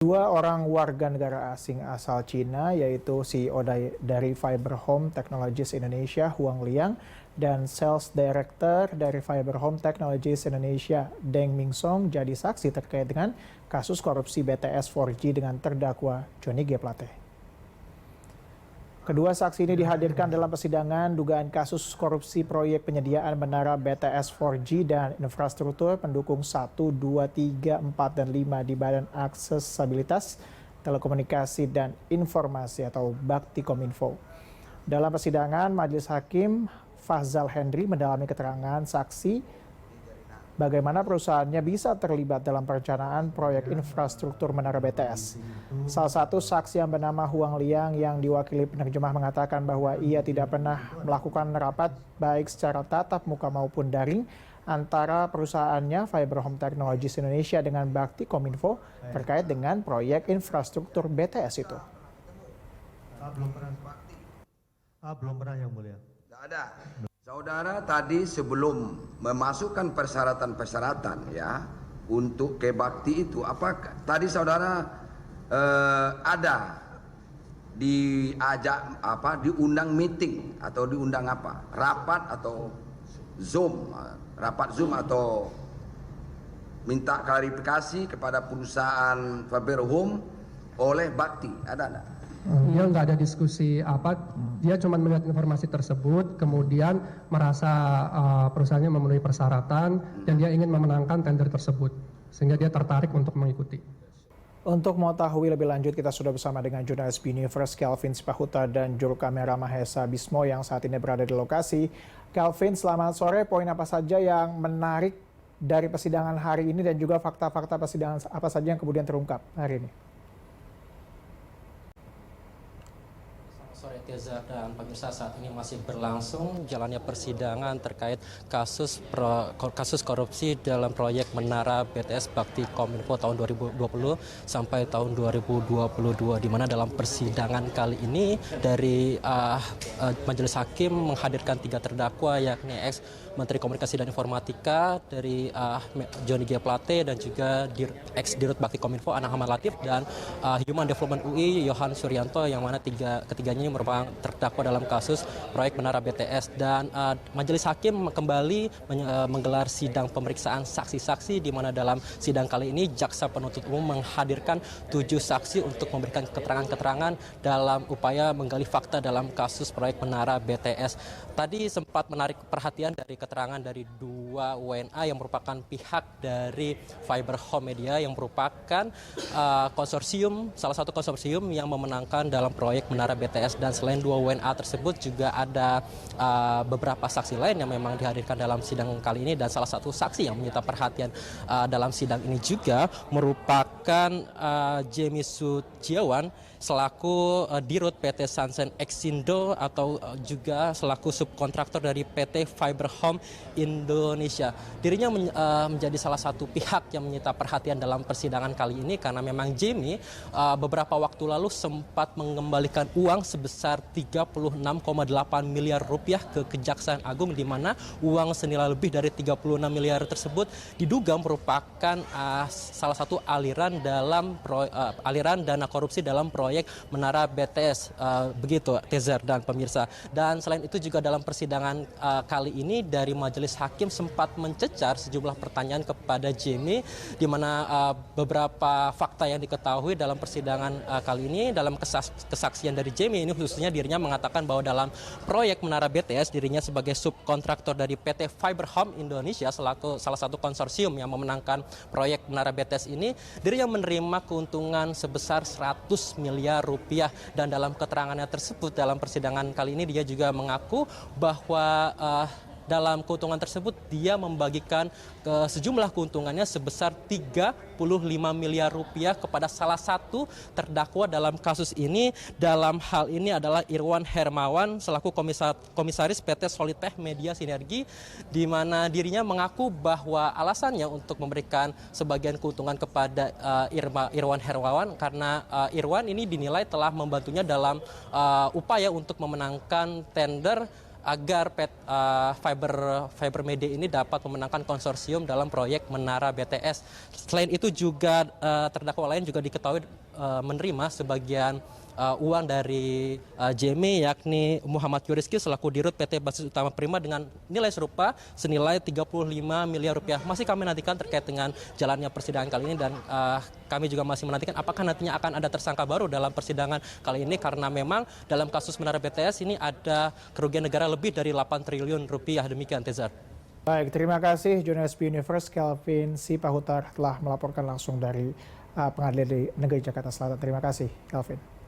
Dua orang warga negara asing asal Cina, yaitu CEO dari Fiber Home Technologies Indonesia, Huang Liang, dan Sales Director dari Fiber Home Technologies Indonesia, Deng Mingsong, jadi saksi terkait dengan kasus korupsi BTS 4G dengan terdakwa Johnny G. Plate. Kedua saksi ini dihadirkan dalam persidangan dugaan kasus korupsi proyek penyediaan menara BTS 4G dan infrastruktur pendukung 1, 2, 3, 4, dan 5 di Badan Aksesabilitas Telekomunikasi dan Informasi atau Baktikominfo. Dalam persidangan, Majelis Hakim Fahzal Hendri mendalami keterangan saksi bagaimana perusahaannya bisa terlibat dalam perencanaan proyek infrastruktur menara BTS. Salah satu saksi yang bernama Huang Liang yang diwakili penerjemah mengatakan bahwa ia tidak pernah melakukan rapat baik secara tatap muka maupun daring antara perusahaannya Fiber Home Technologies Indonesia dengan Baktikominfo terkait dengan proyek infrastruktur BTS itu. Belum pernah yang mulia. Tidak ada. Saudara tadi sebelum memasukkan persyaratan-persyaratan ya untuk ke bakti itu, apakah tadi saudara ada diundang meeting atau diundang apa? Rapat atau rapat Zoom atau minta klarifikasi kepada perusahaan Fiber Home oleh bakti, ada enggak? Dia nggak ada diskusi apa, dia cuma melihat informasi tersebut, kemudian merasa perusahaannya memenuhi persyaratan dan dia ingin memenangkan tender tersebut, sehingga dia tertarik untuk mengikuti. Untuk mengetahui lebih lanjut, kita sudah bersama dengan jurnalis Universe Kelvin Sipahuta dan juru kamera Mahesa Bismo yang saat ini berada di lokasi. Kelvin, selamat sore. Poin apa saja yang menarik dari persidangan hari ini dan juga fakta-fakta persidangan apa saja yang kemudian terungkap hari ini? Sore Teza dan pemirsa, saat ini masih berlangsung jalannya persidangan terkait kasus korupsi dalam proyek menara BTS Baktikominfo tahun 2020 sampai tahun 2022, di mana dalam persidangan kali ini dari Majelis Hakim menghadirkan 3 terdakwa, yakni ex Menteri Komunikasi dan Informatika dari Johnny G. Plate dan juga ex Dirut Baktikominfo Anang Ahmad Latif dan Human Development UI Yohan Suryanto, yang mana ketiganya merupakan terdakwa dalam kasus proyek menara BTS. Dan Majelis Hakim kembali menggelar sidang pemeriksaan saksi-saksi, di mana dalam sidang kali ini jaksa penuntut umum menghadirkan 7 saksi untuk memberikan keterangan-keterangan dalam upaya menggali fakta dalam kasus proyek menara BTS. Tadi sempat menarik perhatian dari keterangan dari 2 WNA yang merupakan pihak dari Fiber Home Media, yang merupakan salah satu konsorsium yang memenangkan dalam proyek menara BTS. Dan selain 2 WNA tersebut juga ada beberapa saksi lain yang memang dihadirkan dalam sidang kali ini. Dan salah satu saksi yang menyita perhatian dalam sidang ini juga merupakan Jamie Sutiawan selaku Dirut PT Sansen Exindo atau juga selaku subkontraktor dari PT Fiber Home Indonesia. Dirinya menjadi salah satu pihak yang menyita perhatian dalam persidangan kali ini, karena memang Jamie beberapa waktu lalu sempat mengembalikan uang sebesar 36,8 miliar rupiah ke Kejaksaan Agung, di mana uang senilai lebih dari 36 miliar tersebut diduga merupakan salah satu aliran dana korupsi dalam proyek menara BTS, begitu Tezer dan pemirsa. Dan selain itu juga dalam persidangan kali ini dari Majelis Hakim sempat mencecar sejumlah pertanyaan kepada Jamie, di mana beberapa fakta yang diketahui dalam persidangan kali ini dalam kesaksian dari Jamie ini, khususnya dirinya mengatakan bahwa dalam proyek menara BTS dirinya sebagai subkontraktor dari PT Fiber Home Indonesia selaku salah satu konsorsium yang memenangkan proyek menara BTS ini, dirinya menerima keuntungan sebesar 100 miliar rupiah. Dan dalam keterangannya tersebut dalam persidangan kali ini dia juga mengaku bahwa dalam keuntungan tersebut dia membagikan sejumlah keuntungannya sebesar 35 miliar rupiah kepada salah satu terdakwa dalam kasus ini. Dalam hal ini adalah Irwan Hermawan selaku komisaris PT Solitech Media Sinergi, di mana dirinya mengaku bahwa alasannya untuk memberikan sebagian keuntungan kepada Irwan Hermawan karena Irwan ini dinilai telah membantunya dalam upaya untuk memenangkan tender agar Fiber Media ini dapat memenangkan konsorsium dalam proyek Menara BTS. Selain itu juga terdakwa lain juga diketahui menerima sebagian uang dari JME, yakni Muhammad Yuriski selaku Dirut PT Basis Utama Prima dengan nilai serupa senilai 35 miliar rupiah. Masih kami nantikan terkait dengan jalannya persidangan kali ini, dan kami juga masih menantikan apakah nantinya akan ada tersangka baru dalam persidangan kali ini, karena memang dalam kasus Menara BTS ini ada kerugian negara lebih dari 8 triliun rupiah. Demikian, Tezar. Baik, terima kasih jurnalis B Universe Kelvin Sipahutar telah melaporkan langsung dari Pengadilan Negeri Jakarta Selatan. Terima kasih, Kelvin.